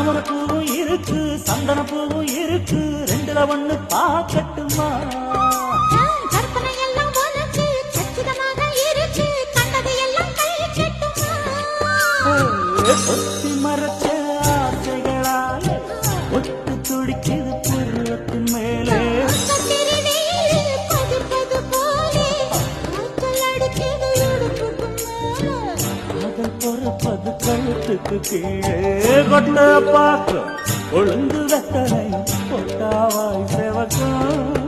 தாமரை பூவும் இருக்கு சந்தன பூவும் இருக்கு ரெண்டுல ஒண்ணு பாக்கட்டுமா கற்பனை எல்லாம் உனக்கு சச்சிதமாக இருக்கு கண்டது எல்லாம் கை கட்டுமா ஒத்தி மறைச்ச ஆசைகளாலே ஒட்டு துடிக்குது புருவத்தின் மேலே பொறுப்பது கழுத்துக்கு கீழே கொண்ட பாக்கு ஒழுங்கு வெத்தனை கொட்டாவாய் செவக்கும்